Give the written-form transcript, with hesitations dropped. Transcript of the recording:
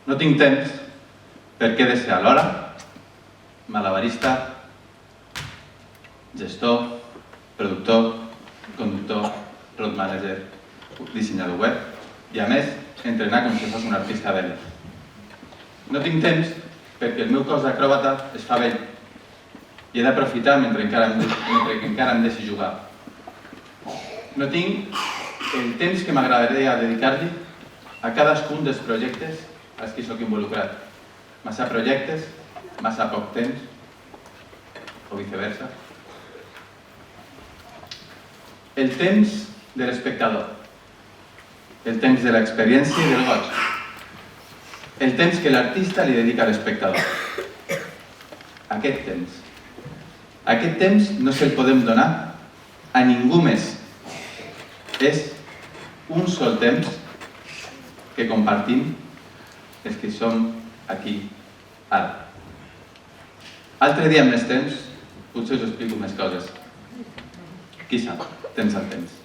No tinc temps perquè he de ser alhora malabarista, gestor, productor, conductor, road manager, dissenyador web i, a més, entrenar com si fos un artista d'elit. No tinc temps perquè el meu cos d'acròbata es fa vell i he d'aprofitar mentre encara em deixi jugar. No tinc el temps que m'agradaria dedicar-li a cadascun dels projectes als que soc involucrat. Massa projectes, massa poc temps, o viceversa. El temps de l'espectador, el temps de l'experiència i del goig, el temps que l'artista li dedica a l'espectador. Aquest temps no se'l podem donar a ningú més. És un sol temps que compartim els que som aquí ara. Altre dia amb més temps potser us explico més coses. Qui sap, temps al temps.